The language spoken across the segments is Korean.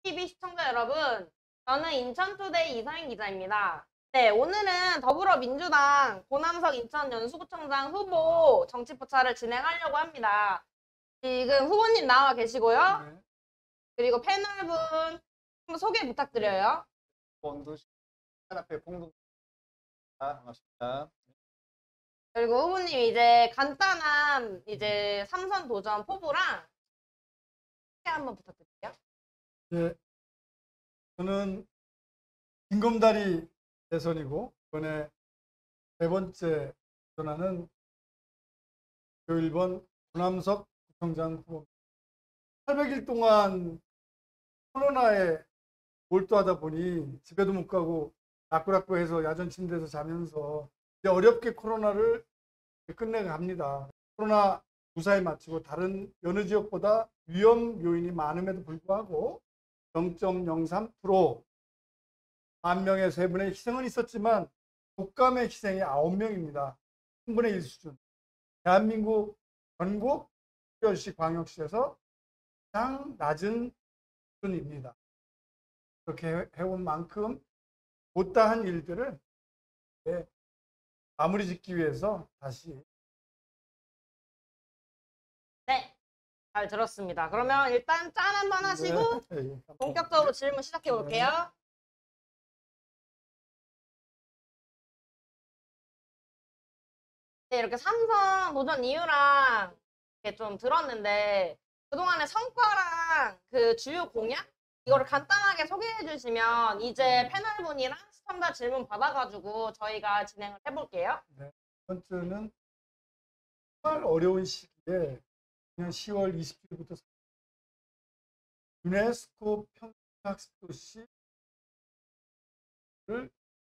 TV 시청자 여러분, 저는 인천투데이 이상인 기자입니다. 네, 오늘은 더불어민주당 고남석 인천 연수구청장 후보 정치포차를 진행하려고 합니다. 지금 후보님 나와 계시고요. 네. 그리고 패널분 한번 소개 부탁드려요. 원도시 연합회 공동 반갑습니다. 그리고 후보님 이제 간단한 이제 삼선 도전 포부랑 소개 한번 부탁드릴게요. 예, 저는 징검다리 대선이고 이번에 네 번째 도전하는 교1번 고남석 구청장 후보. 800일 동안 코로나에 몰두하다 보니 집에도 못 가고 라꾸라꾸해서 야전 침대에서 자면서 이제 어렵게 코로나를 끝내갑니다. 코로나 무사히 마치고 다른 여느 지역보다 위험 요인이 많음에도 불구하고 0.03% 10,000명의 3분의 희생은 있었지만 독감의 희생이 9명입니다. 3분의 1 수준. 대한민국 전국 특별시 광역시에서 가장 낮은 수준입니다. 그렇게 해온 만큼 못다한 일들을 마무리 짓기 위해서 다시. 네, 잘 들었습니다. 그러면 일단 짠 한번 하시고 네. 본격적으로 질문 시작해 볼게요. 네, 이렇게 삼선 도전 이유랑 이렇게 좀 들었는데 그동안의 성과랑 그 주요 공약? 이거를 간단하게 소개해 주시면 이제 패널분이랑 시청자 질문 받아가지고 저희가 진행을 해볼게요. 네. 첫 번째는 정말 어려운 시기에 그냥 10월 27일부터 유네스코 평화학습도시를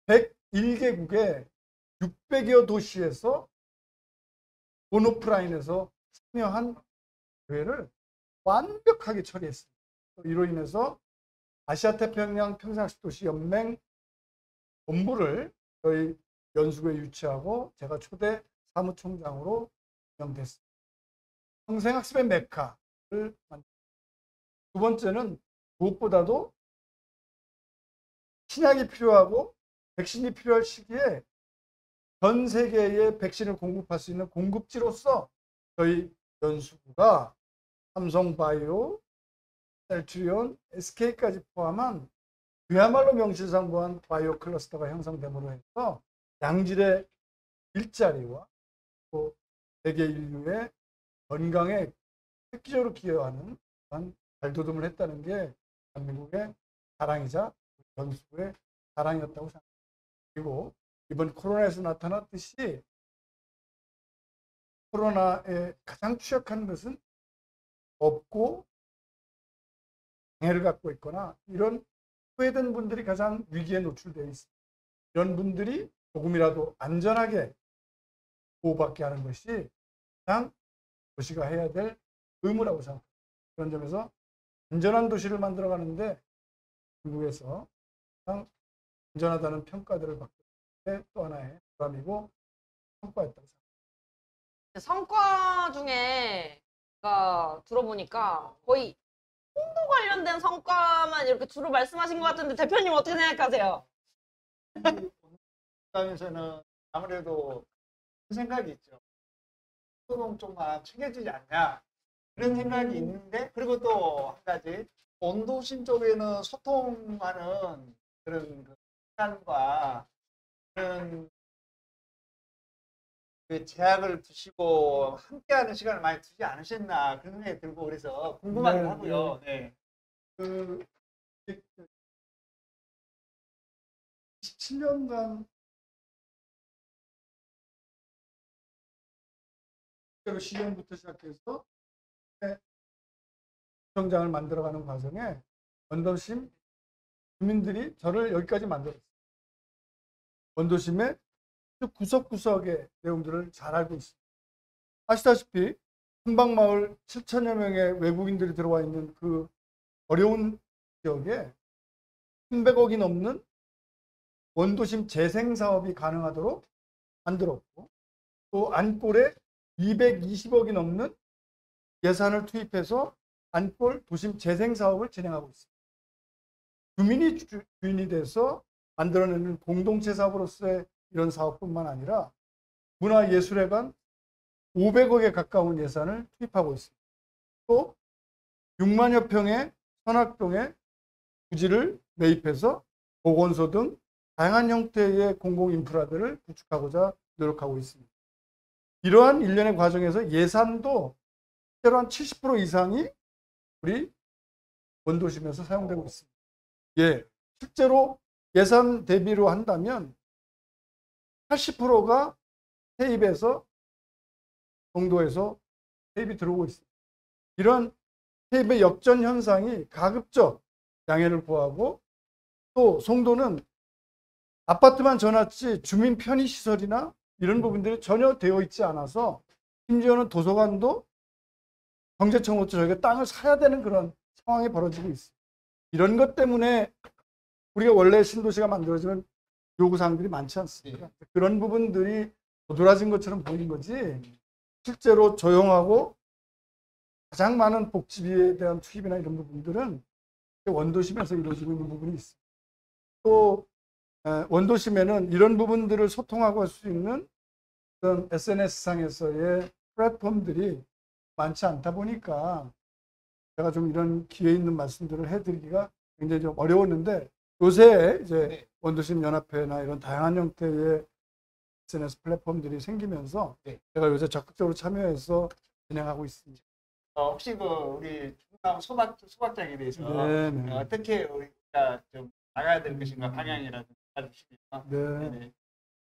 101개국의 600여 도시에서 온오프라인에서 참여한 대회를 완벽하게 처리했습니다. 이로 인해서 아시아태평양 평생학습도시 연맹 본부를 저희 연수구에 유치하고 제가 초대 사무총장으로 임명됐습니다. 평생학습의 메카를 만듭니다. 두 번째는 무엇보다도 신약이 필요하고 백신이 필요할 시기에 전 세계에 백신을 공급할 수 있는 공급지로서 저희 연수구가 삼성바이오, 셀트리온, SK까지 포함한 그야말로 명실상부한 바이오 클러스터가 형성됨으로 해서 양질의 일자리와 또 세계 인류의 건강에 획기적으로 기여하는 그런 발돋움을 했다는 게 대한민국의 자랑이자 연수구의 자랑이었다고 생각합니다. 그리고 이번 코로나에서 나타났듯이 코로나에 가장 취약한 것은 없고 장애를 갖고 있거나 이런 소외된 분들이 가장 위기에 노출되어 있습니다. 이런 분들이 조금이라도 안전하게 보호받게 하는 것이 가장 도시가 해야 될 의무라고 생각합니다. 그런 점에서 안전한 도시를 만들어가는데 한국에서 가장 안전하다는 평가들을 받고 있는 또 하나의 보람이고 성과였다고 생각합니다. 성과 중에 제가 들어보니까 거의 홍보 관련된 성과만 이렇게 주로 말씀하신 것 같은데 대표님 어떻게 생각하세요? 당에서는 아무래도 그 생각이 있죠. 소동 쪽만 챙겨지지 않냐 그런 생각이 있는데, 그리고 또 한 가지 원도심 쪽에는 소통하는 그런 시간과 그런 그 제약을 두시고 함께하는 시간을 많이 두지 않으셨나 그런 생각이 들고 그래서 궁금하긴 하고요. 네. 그 17년간 시연부터 시작해서 구청장을 만들어가는 과정에 원도심 주민들이 저를 여기까지 만들었어요. 원도심의 구석구석의 내용들을 잘 알고 있습니다. 아시다시피 한방마을 7천여 명의 외국인들이 들어와 있는 그 어려운 지역에 300억이 넘는 원도심 재생사업이 가능하도록 만들었고, 또 안골에 220억이 넘는 예산을 투입해서 안골 도심 재생사업을 진행하고 있습니다. 주민이 주인이 돼서 만들어내는 공동체 사업으로서의 이런 사업뿐만 아니라 문화예술회관 500억에 가까운 예산을 투입하고 있습니다. 또 6만여 평의 선악동에 부지를 매입해서 보건소 등 다양한 형태의 공공인프라들을 구축하고자 노력하고 있습니다. 이러한 일련의 과정에서 예산도 실제로 한 70% 이상이 우리 원도심에서 사용되고 있습니다. 예, 실제로 예산 대비로 한다면 80%가 세입에서 송도에서 세입이 들어오고 있습니다. 이런 세입의 역전 현상이 가급적 양해를 구하고 또 송도는 아파트만 전놨지 주민 편의시설이나 이런 부분들이 전혀 되어 있지 않아서 심지어는 도서관도 경제청으로부터 저희가 땅을 사야 되는 그런 상황이 벌어지고 있습니다. 이런 것 때문에 우리가 원래 신도시가 만들어지면 요구사항들이 많지 않습니까? 그런 부분들이 도드라진 것처럼 보이는 거지 실제로 조용하고 가장 많은 복지비에 대한 투입이나 이런 부분들은 원도심에서 이루어지고 있는 부분이 있습니다. 또 원도심에는 이런 부분들을 소통하고 할 수 있는 그런 SNS상에서의 플랫폼들이 많지 않다 보니까 제가 좀 이런 기회 있는 말씀들을 해드리기가 굉장히 좀 어려웠는데 요새 이제 원도심 연합회나 이런 다양한 형태의 SNS 플랫폼들이 생기면서 제가 요새 적극적으로 참여해서 진행하고 있습니다. 혹시 그 우리 충남 소각장에 대해서 어떻게 우리가 좀 나가야 될 것인가 방향이라든지 알려주시면. 네.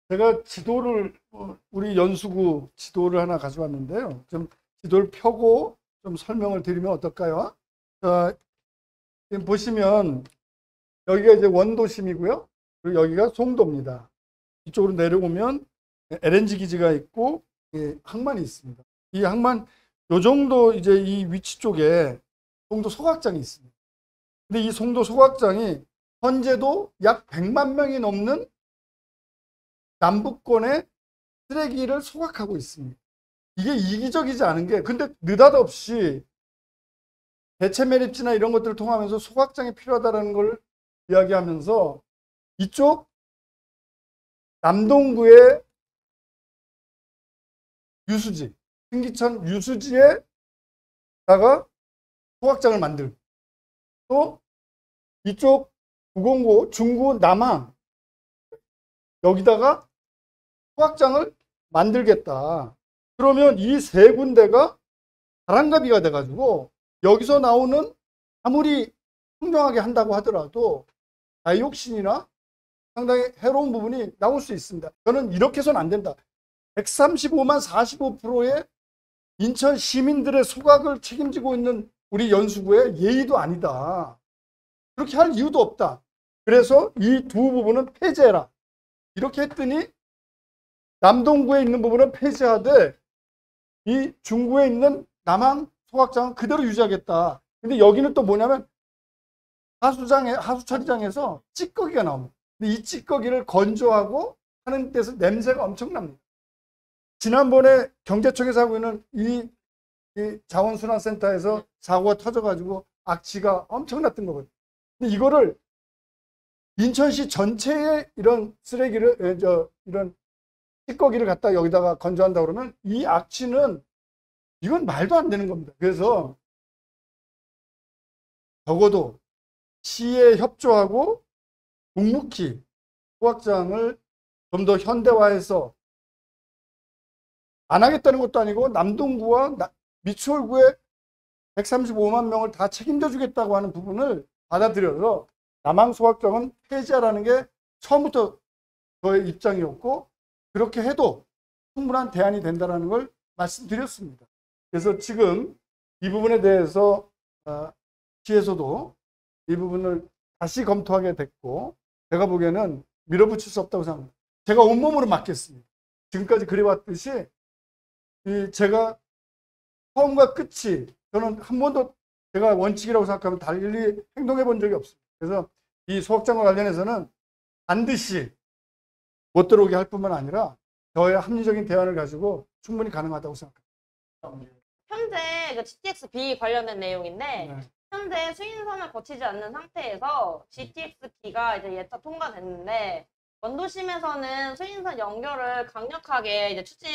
제가 지도를 우리 연수구 지도를 하나 가져왔는데요. 좀 지도를 펴고 좀 설명을 드리면 어떨까요? 자, 지금 보시면 여기가 이제 원도심이고요. 그리고 여기가 송도입니다. 이쪽으로 내려오면 LNG 기지가 있고 항만이 있습니다. 이 항만 요 정도 이제 이 위치 쪽에 송도 소각장이 있습니다. 근데 이 송도 소각장이 현재도 약 100만 명이 넘는 남북권의 쓰레기를 소각하고 있습니다. 이게 이기적이지 않은 게 근데 느닷없이 대체 매립지나 이런 것들을 통하면서 소각장이 필요하다는 걸 이야기하면서 이쪽 남동구의 유수지, 신기천 유수지에다가 소각장을 만들고 또 이쪽 909 중구 남항 여기다가 소각장을 만들겠다. 그러면 이 세 군데가 바람잡이가 돼가지고 여기서 나오는 아무리 청정하게 한다고 하더라도 다이옥신이나 상당히 해로운 부분이 나올 수 있습니다. 저는 이렇게 해서는 안 된다. 135만 45%의 인천 시민들의 소각을 책임지고 있는 우리 연수구의 예의도 아니다. 그렇게 할 이유도 없다. 그래서 이 두 부분은 폐지해라. 이렇게 했더니 남동구에 있는 부분은 폐지하되 이 중구에 있는 남항 소각장은 그대로 유지하겠다. 근데 여기는 또 뭐냐면 하수 처리장에서 찌꺼기가 나옵니다. 근데 이 찌꺼기를 건조하고 하는 데서 냄새가 엄청납니다. 지난번에 경제청에서 하고 있는 이 자원순환센터에서 사고가 터져가지고 악취가 엄청났던 거거든요. 근데 이거를 인천시 전체에 이런 쓰레기를 이런 찌꺼기를 갖다 여기다가 건조한다 그러면 이 악취는 이건 말도 안 되는 겁니다. 그래서 적어도 시에 협조하고 묵묵히 소각장을 좀 더 현대화해서 안 하겠다는 것도 아니고 남동구와 미추홀구의 135만 명을 다 책임져 주겠다고 하는 부분을 받아들여서 남항 소각장은 폐지하라는 게 처음부터 저의 입장이었고 그렇게 해도 충분한 대안이 된다는 걸 말씀드렸습니다. 그래서 지금 이 부분에 대해서 시에서도 이 부분을 다시 검토하게 됐고 제가 보기에는 밀어붙일 수 없다고 생각합니다. 제가 온몸으로 맡겠습니다. 지금까지 그래왔듯이 제가 처음과 끝이 저는 한 번도 제가 원칙이라고 생각하면 달리 행동해 본 적이 없습니다. 그래서 이 소각장과 관련해서는 반드시 못 들어오게 할 뿐만 아니라 저의 합리적인 대안을 가지고 충분히 가능하다고 생각합니다. 현재 그 GTX-B 관련된 내용인데 네. 현재 수인선을 거치지 않는 상태에서 GTX-B가 이제 예차 통과됐는데 원도심에서는 수인선 연결을 강력하게 이제 추진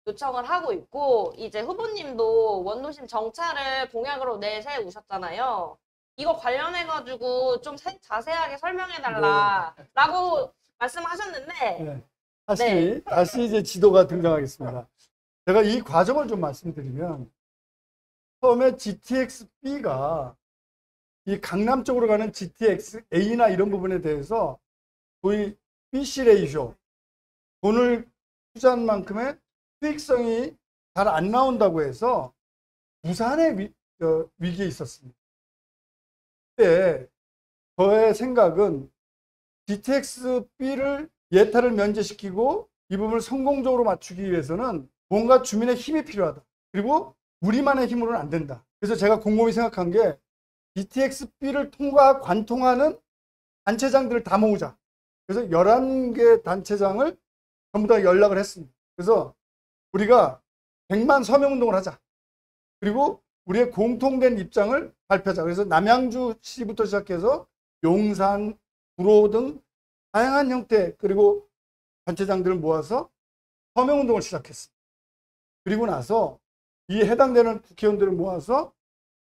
요청을 하고 있고 이제 후보님도 원도심 정차를 공약으로 내세우셨잖아요. 이거 관련해가지고 좀 자세하게 설명해달라라고 말씀하셨는데 네. 네. 다시 이제 지도가 등장하겠습니다. 제가 이 과정을 좀 말씀드리면 처음에 GTX-B가 이 강남 쪽으로 가는 GTX-A나 이런 부분에 대해서 소위 BC 레이쇼, 돈을 투자한 만큼의 수익성이 잘 안 나온다고 해서 부산의 위기에 있었습니다. 그때 저의 생각은 GTX-B를 예타를 면제시키고 이 부분을 성공적으로 맞추기 위해서는 뭔가 주민의 힘이 필요하다. 그리고 우리만의 힘으로는 안 된다. 그래서 제가 곰곰이 생각한 게 GTX-B를 관통하는 단체장들을 다 모으자. 그래서 11개 단체장을 전부 다 연락을 했습니다. 그래서 우리가 100만 서명운동을 하자. 그리고 우리의 공통된 입장을 발표하자. 그래서 남양주시부터 시작해서 용산, 구로 등 다양한 형태 그리고 단체장들을 모아서 서명운동을 시작했습니다. 그리고 나서 이 해당되는 국회의원들을 모아서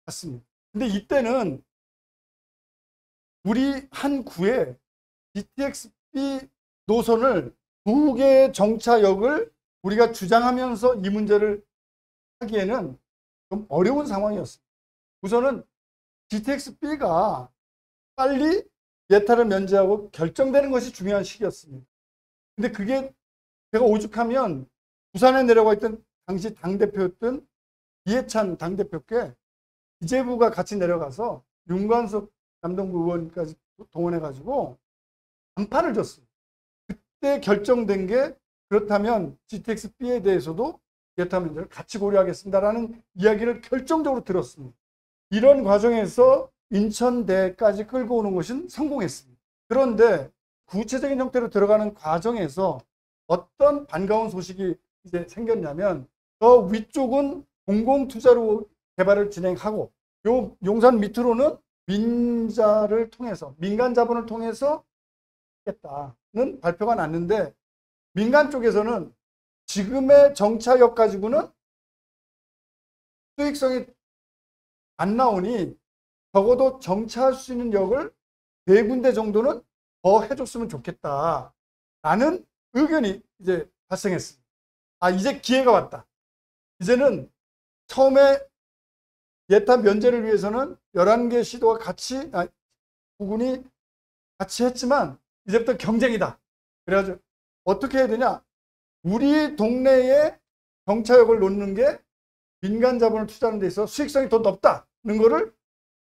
갔습니다. 근데 이때는 우리 한 구에 GTX-B 노선을 2개의 정차역을 우리가 주장하면서 이 문제를 하기에는 좀 어려운 상황이었습니다. 우선은 GTX-B가 빨리 예타를 면제하고 결정되는 것이 중요한 시기였습니다. 근데 그게 제가 오죽하면 부산에 내려가 있던 당시 당대표였던 이해찬 당대표께 기재부가 같이 내려가서 윤관석 남동구 의원까지 동원해가지고 안판을 줬습니다. 그때 결정된 게 그렇다면 GTX-B에 대해서도 예타 면제를 같이 고려하겠습니다라는 이야기를 결정적으로 들었습니다. 이런 과정에서 인천대까지 끌고 오는 것은 성공했습니다. 그런데 구체적인 형태로 들어가는 과정에서 어떤 반가운 소식이 이제 생겼냐면 저 위쪽은 공공투자로 개발을 진행하고 요 용산 밑으로는 민자를 통해서 민간 자본을 통해서 하겠다는 발표가 났는데 민간 쪽에서는 지금의 정차역 가지고는 수익성이 안 나오니 적어도 정차할 수 있는 역을 4군데 정도는 더 해줬으면 좋겠다라는 의견이 이제 발생했습니다. 아, 이제 기회가 왔다. 이제는 처음에 예타 면제를 위해서는 11개 시도가 부군이 같이 했지만 이제부터 경쟁이다. 그래가지고 어떻게 해야 되냐? 우리 동네에 정차역을 놓는 게 민간 자본을 투자하는 데 있어서 수익성이 더 높다는 거를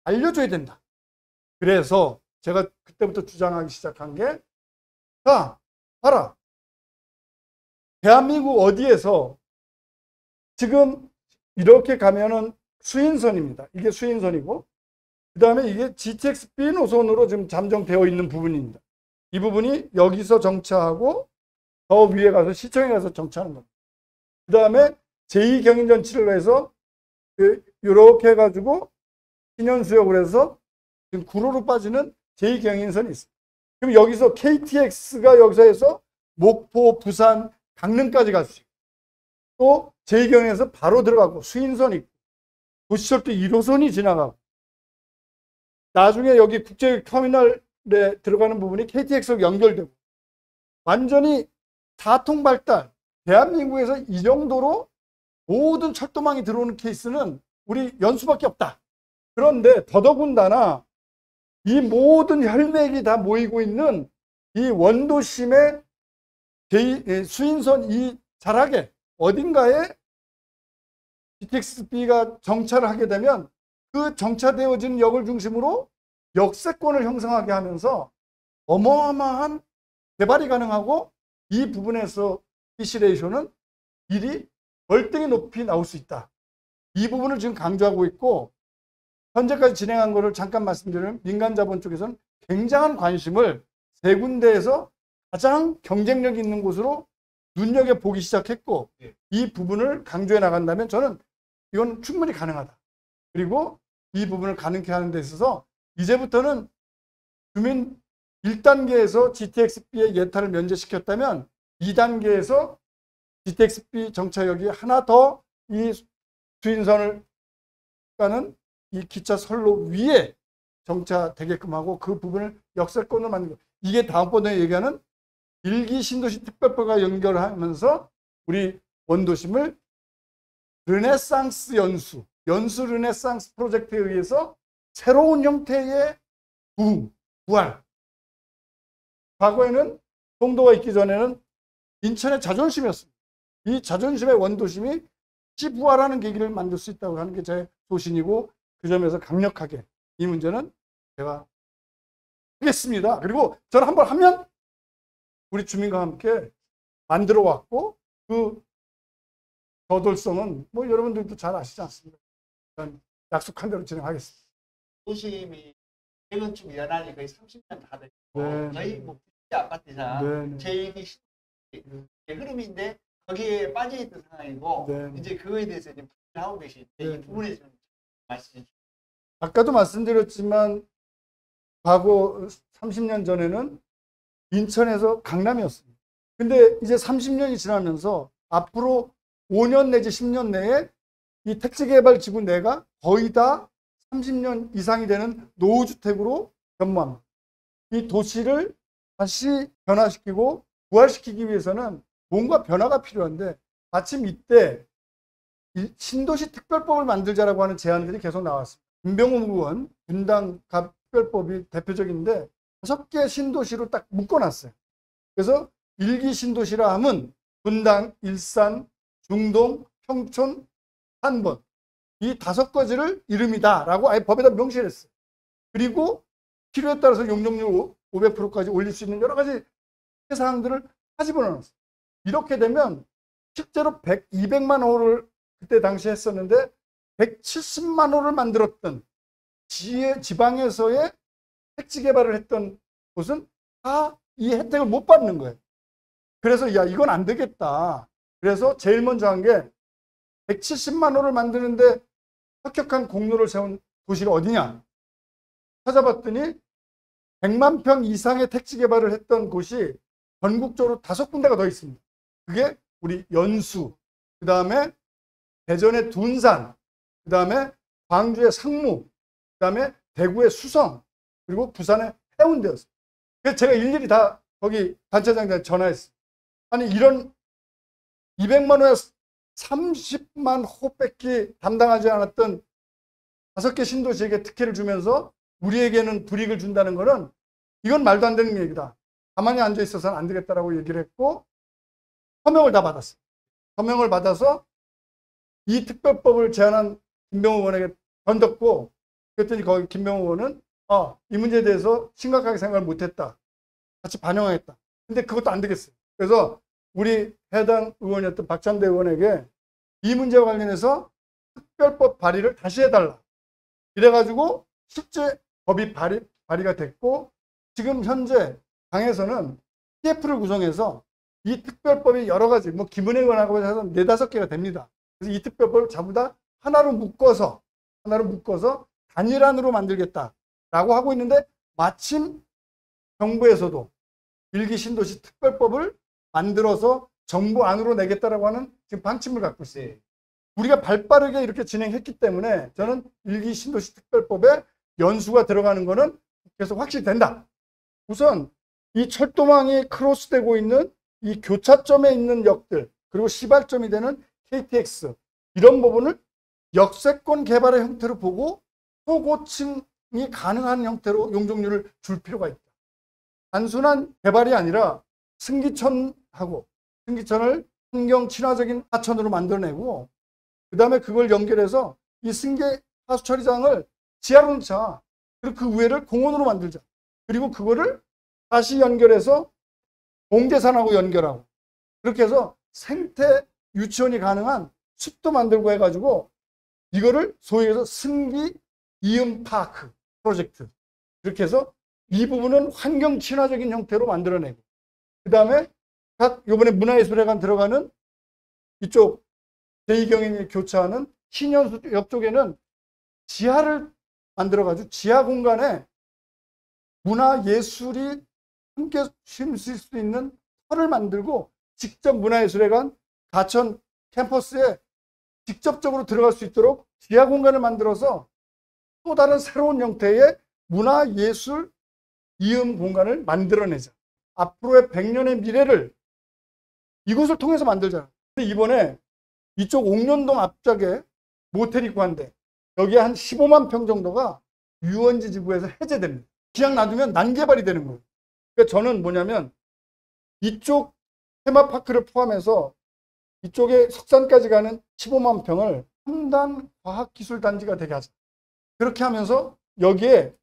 알려줘야 된다. 그래서 제가 그때부터 주장하기 시작한 게, 자, 봐라. 대한민국 어디에서 지금 이렇게 가면은 수인선입니다. 이게 수인선이고, 그 다음에 이게 GTX-B 노선으로 지금 잠정되어 있는 부분입니다. 이 부분이 여기서 정차하고 더 위에 가서 시청에 가서 정차하는 겁니다. 그 다음에 제2경인전치를 해서 이렇게 해가지고 신현수역을 해서 지금 구로로 빠지는 제2경인선이 있습니다. 그럼 여기서 KTX가 여기서 해서 목포, 부산, 강릉까지 갈 수 있고 또 제2경에서 바로 들어가고 수인선이 있고 도시철도 1호선이 지나가고 나중에 여기 국제터미널에 들어가는 부분이 KTX로 연결되고 완전히 사통발달, 대한민국에서 이 정도로 모든 철도망이 들어오는 케이스는 우리 연수밖에 없다. 그런데 더더군다나 이 모든 혈맥이 다 모이고 있는 이 원도심의 수인선 이 자락에 어딘가에 GTX-B가 정차를 하게 되면 그 정차되어진 역을 중심으로 역세권을 형성하게 하면서 어마어마한 개발이 가능하고 이 부분에서 BC 레이쇼는 일이 월등히 높이 나올 수 있다. 이 부분을 지금 강조하고 있고 현재까지 진행한 것을 잠깐 말씀드리면 민간자본 쪽에서는 굉장한 관심을 3군데에서 가장 경쟁력 있는 곳으로 눈여겨보기 시작했고 이 부분을 강조해 나간다면 저는 이건 충분히 가능하다. 그리고 이 부분을 가능케 하는 데 있어서 이제부터는 주민 1단계에서 GTX-B의 예타를 면제시켰다면 2단계에서 GTX-B 정차역이 하나 더 이 주인선을 가는 이 기차 선로 위에 정차되게끔 하고 그 부분을 역세권으로 만든 거. 이게 다음번에 얘기하는 1기 신도시 특별법과 연결하면서 우리 원도심을 르네상스 연수 르네상스 프로젝트에 의해서 새로운 형태의 부활. 과거에는 송도가 있기 전에는 인천의 자존심이었습니다. 이 자존심의 원도심이 다시 부활하는 계기를 만들 수 있다고 하는 게 제 소신이고, 그 점에서 강력하게 이 문제는 제가 하겠습니다. 그리고 저는 한번 하면 우리 주민과 함께 만들어 왔고, 그 저돌성은 뭐 여러분들도 잘 아시지 않습니까? 약속한 대로 진행하겠습니다. 도심이 재건축 연한이 거의 30년 다 됐고 네. 거의 뭐 부지 아파트상 제2기 흐름인데 거기에 빠져있던 상황이고 네. 이제 그거에 대해서 이제 하고 계신데 네. 이 부분에 좀 말씀해 주세요. 아까도 말씀드렸지만 과거 30년 전에는 인천에서 강남이었습니다. 근데 이제 30년이 지나면서 앞으로 5년 내지 10년 내에 이 택지개발지구 내가 거의 다 30년 이상이 되는 노후주택으로 변모합니다. 이 도시를 다시 변화시키고 부활시키기 위해서는 뭔가 변화가 필요한데, 마침 이때 이 신도시 특별법을 만들자라고 하는 제안들이 계속 나왔습니다. 김병호 의원 분당 특별법이 대표적인데 5개 신도시로 딱 묶어놨어요. 그래서 1기 신도시라 하면 분당, 일산, 중동, 평촌, 한번 이 5가지를 이름이다라고 아예 법에다 명시를 했어요. 그리고 필요에 따라서 용적률 500%까지 올릴 수 있는 여러 가지 사항들을 다 집어넣었어요. 이렇게 되면 실제로 200만 호를 그때 당시 했었는데 170만 호를 만들었던 지방에서의 택지 개발을 했던 곳은 다 이 혜택을 못 받는 거예요. 그래서 야, 이건 안 되겠다. 그래서 제일 먼저 한 게 170만 호를 만드는데 합격한 공로를 세운 도시가 어디냐 찾아봤더니 100만 평 이상의 택지 개발을 했던 곳이 전국적으로 5군데가 더 있습니다. 그게 우리 연수, 그 다음에 대전의 둔산, 그 다음에 광주의 상무, 그 다음에 대구의 수성, 그리고 부산의 해운대였습니다. 그래서 제가 일일이 다 거기 단체장한테 전화했어요. 아니 이런 200만 호에 30만 호밖에 담당하지 않았던 5개 신도시에게 특혜를 주면서 우리에게는 불이익을 준다는 거는 이건 말도 안 되는 얘기다. 가만히 앉아 있어서는 안 되겠다라고 얘기를 했고 서명을 다 받았어요. 서명을 받아서 이 특별법을 제안한 김병호 의원에게 던졌고, 그랬더니 거기 김병호 의원은 이 문제에 대해서 심각하게 생각을 못했다. 같이 반영하겠다. 근데 그것도 안 되겠어요. 그래서 우리 해당 의원이었던 박찬대 의원에게 이 문제와 관련해서 특별법 발의를 다시 해달라. 이래가지고 실제 법이 발의가 됐고, 지금 현재 당에서는 TF를 구성해서 이 특별법이 여러 가지 뭐 김은혜 의원하고 해서 4-5개가 됩니다. 그래서 이 특별법을 전부 다 하나로 묶어서 단일안으로 만들겠다라고 하고 있는데, 마침 정부에서도 1기 신도시 특별법을 만들어서 정부 안으로 내겠다라고 하는 지금 방침을 갖고 있어요. 우리가 발빠르게 이렇게 진행했기 때문에 저는 1기 신도시 특별법에 연수가 들어가는 거는 계속 확실히 된다. 우선 이 철도망이 크로스되고 있는 이 교차점에 있는 역들, 그리고 시발점이 되는 KTX, 이런 부분을 역세권 개발의 형태로 보고 소고층이 가능한 형태로 용적률을 줄 필요가 있다. 단순한 개발이 아니라 승기천을 환경 친화적인 하천으로 만들어내고, 그 다음에 그걸 연결해서 이 승계 하수 처리장을 지하로 넣자. 그리고 그 위에를 공원으로 만들자. 그리고 그거를 다시 연결해서 공계산하고 연결하고, 그렇게 해서 생태 유치원이 가능한 숲도 만들고 해가지고 이거를 소위 해서 승기 이음파크 프로젝트, 이렇게 해서 이 부분은 환경 친화적인 형태로 만들어내고, 그 다음에 각 요번에 문화예술회관 들어가는 이쪽 제2경인이 교차하는 신현수역 쪽에는 지하를 만들어가지고 지하 공간에 문화 예술이 함께 쉴 수 있는 털을 만들고 직접 문화예술회관 가천 캠퍼스에 직접적으로 들어갈 수 있도록 지하 공간을 만들어서 또 다른 새로운 형태의 문화예술 이음 공간을 만들어내자. 앞으로의 100년의 미래를 이곳을 통해서 만들자. 이번에 이쪽 옥년동 앞쪽에 모텔이 구한데 여기에 한 15만 평 정도가 유원지 지구에서 해제됩니다. 그냥 놔두면 난개발이 되는 거예요. 그러니까 저는 뭐냐면 이쪽 테마파크를 포함해서 이쪽에 석산까지 가는 15만 평을 첨단 과학기술단지가 되게 하자. 그렇게 하면서 여기에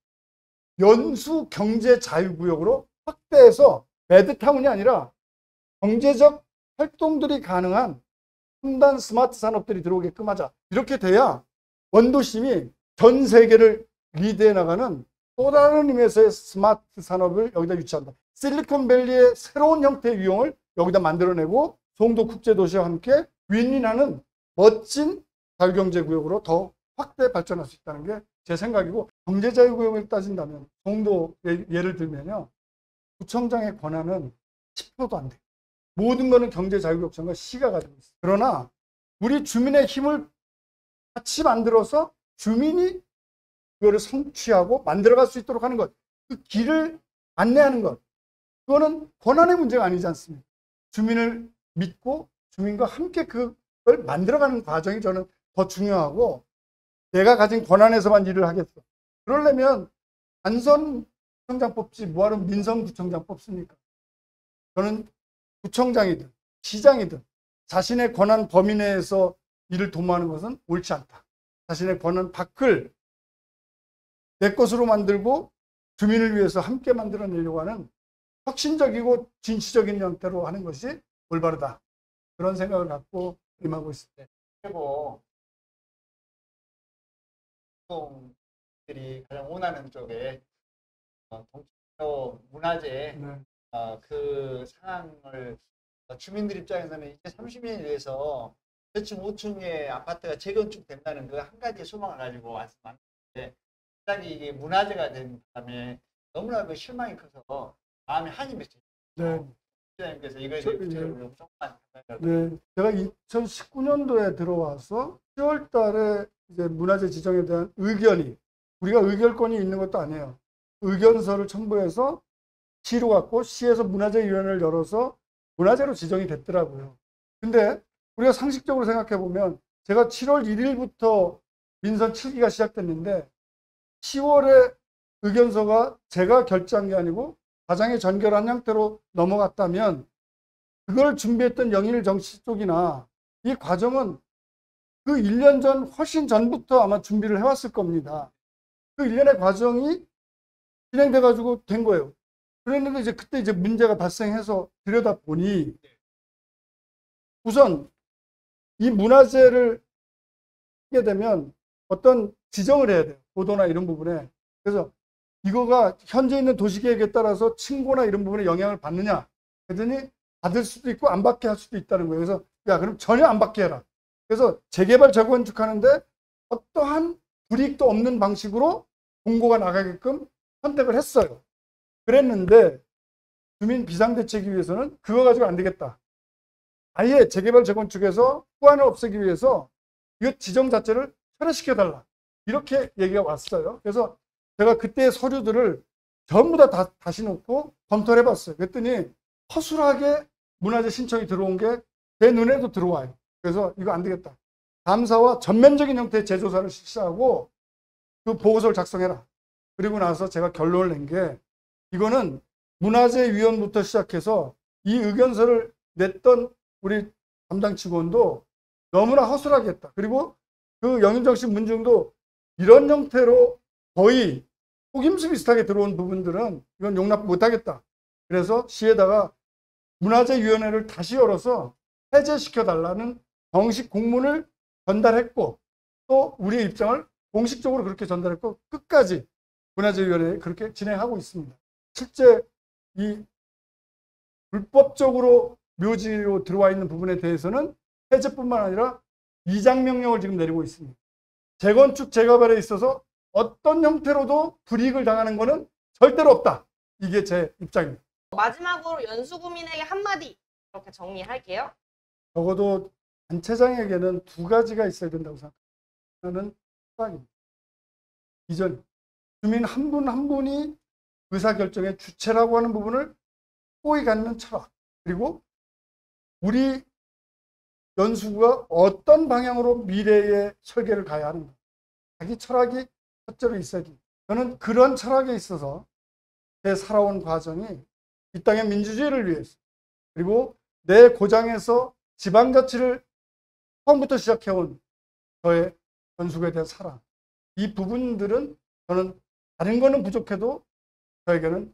연수 경제 자유구역으로 확대해서 매드타운이 아니라 경제적 활동들이 가능한 첨단 스마트 산업들이 들어오게끔 하자. 이렇게 돼야 원도심이 전 세계를 리드해 나가는 또 다른 의미에서의 스마트 산업을 여기다 유치한다. 실리콘밸리의 새로운 형태의 유형을 여기다 만들어내고 송도 국제도시와 함께 윈윈하는 멋진 자유경제구역으로 더 확대 발전할 수 있다는 게 제 생각이고, 경제자유구역을 따진다면 송도 예를 들면요, 구청장의 권한은 10%도 안 돼요. 모든 거는 경제자유구역청과 시가 가지고 있어요. 그러나 우리 주민의 힘을 같이 만들어서 주민이 그거를 성취하고 만들어갈 수 있도록 하는 것, 그 길을 안내하는 것, 그거는 권한의 문제가 아니지 않습니까? 주민을 믿고 주민과 함께 그걸 만들어가는 과정이 저는 더 중요하고, 내가 가진 권한에서만 일을 하겠어. 그러려면 안선구청장 뽑지 뭐하러 민선구청장 뽑습니까? 저는 구청장이든 시장이든 자신의 권한 범위 내에서 일을 도모하는 것은 옳지 않다. 자신의 권한 밖을 내 것으로 만들고 주민을 위해서 함께 만들어내려고 하는 혁신적이고 진취적인 형태로 하는 것이 올바르다. 그런 생각을 갖고 임하고 있습니다. 그리고 들이 가장 원하는 쪽에 동치도 문화재 그 상황을 주민들 입장에서는 이제 30년이 돼서 4층, 5층의 아파트가 재건축된다는 그 한 가지 소망을 가지고 왔는데 갑자기 이게 문화재가 된 다음에 너무나 그 실망이 커서 마음에 한이 맺혀요. 네. 시장님께서 이걸 조금만. 네, 제가 2019년도에 들어와서 10월 달에 이제 문화재 지정에 대한 의견이, 우리가 의결권이 있는 것도 아니에요. 의견서를 첨부해서 시로 갖고 시에서 문화재위원회를 열어서 문화재로 지정이 됐더라고요. 근데 우리가 상식적으로 생각해 보면 제가 7월 1일부터 민선 7기가 시작됐는데 10월에 의견서가 제가 결정한 게 아니고 과장이 전결한 형태로 넘어갔다면 그걸 준비했던 영일 정치 쪽이나 이 과정은 그 1년 전, 훨씬 전부터 아마 준비를 해왔을 겁니다. 그 1년의 과정이 진행돼가지고 된 거예요. 그랬는데 이제 그때 이제 문제가 발생해서 들여다보니 우선 이 문화재를 하게 되면 어떤 지정을 해야 돼요. 보도나 이런 부분에. 그래서 이거가 현재 있는 도시계획에 따라서 층고나 이런 부분에 영향을 받느냐 그랬더니 받을 수도 있고 안 받게 할 수도 있다는 거예요. 그래서 야, 그럼 전혀 안 받게 해라. 그래서 재개발 재건축하는데 어떠한 불이익도 없는 방식으로 공고가 나가게끔 선택을 했어요. 그랬는데 주민 비상대책위 위해서는 그거 가지고 안 되겠다. 아예 재개발 재건축에서 후환을 없애기 위해서 이 지정 자체를 철회시켜달라. 이렇게 얘기가 왔어요. 그래서 제가 그때 서류들을 전부 다 다시 놓고 검토를 해봤어요. 그랬더니 허술하게 문화재 신청이 들어온 게 제 눈에도 들어와요. 그래서 이거 안 되겠다. 감사와 전면적인 형태의 재조사를 실시하고 그 보고서를 작성해라. 그리고 나서 제가 결론을 낸 게 이거는 문화재위원부터 시작해서 이 의견서를 냈던 우리 담당 직원도 너무나 허술하게 했다. 그리고 그 영인정씨 문중도 이런 형태로 거의 속임수 비슷하게 들어온 부분들은 이건 용납 못하겠다. 그래서 시에다가 문화재위원회를 다시 열어서 해제시켜달라는 정식 공문을 전달했고 또 우리의 입장을 공식적으로 그렇게 전달했고 끝까지 문화재위원회에 그렇게 진행하고 있습니다. 실제 이 불법적으로 묘지로 들어와 있는 부분에 대해서는 해제뿐만 아니라 이장명령을 지금 내리고 있습니다. 재건축 재개발에 있어서 어떤 형태로도 불이익을 당하는 것은 절대로 없다. 이게 제 입장입니다. 마지막으로 연수구민에게 한마디 이렇게 정리할게요. 적어도 단체장에게는 두 가지가 있어야 된다고 생각합니다. 하나는 철학입니다. 비전. 주민 한 분 한 분이 의사결정의 주체라고 하는 부분을 꼬이 갖는 철학. 그리고 우리 연수구가 어떤 방향으로 미래의 설계를 가야 하는가. 자기 철학이 첫째로 있어야 됩니다. 저는 그런 철학에 있어서 제 살아온 과정이 이 땅의 민주주의를 위해서 그리고 내 고장에서 지방자치를 처음부터 시작해온 저의 연수구에 대한 사랑. 이 부분들은 저는 다른 거는 부족해도 저에게는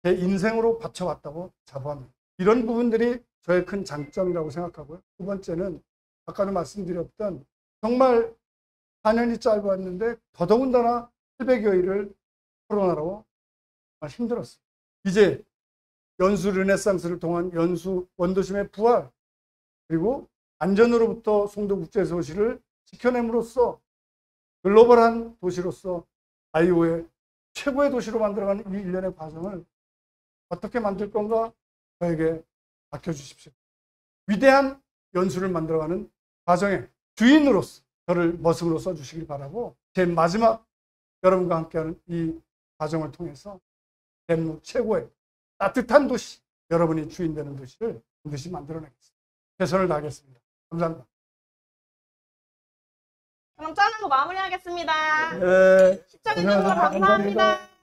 제 인생으로 바쳐왔다고 자부합니다. 이런 부분들이 저의 큰 장점이라고 생각하고요. 두 번째는 아까도 말씀드렸던 정말 4년이 짧았는데 더더군다나 700여일을 코로나로 정말 힘들었어요. 이제 연수 르네상스를 통한 연수 원도심의 부활 그리고 안전으로부터 송도국제도시를 지켜냄으로써 글로벌한 도시로서 아이오의 최고의 도시로 만들어가는 이 일련의 과정을 어떻게 만들 건가 저에게 맡겨주십시오. 위대한 연수를 만들어가는 과정의 주인으로서 저를 머슴으로 써주시길 바라고 제 마지막 여러분과 함께하는 이 과정을 통해서 대한민국 최고의 따뜻한 도시, 여러분이 주인 되는 도시를 반드시 만들어내겠습니다. 최선을 다하겠습니다. 감사합니다. 그럼 짜는 거 마무리하겠습니다. 네, 시청해주셔서 감사합니다.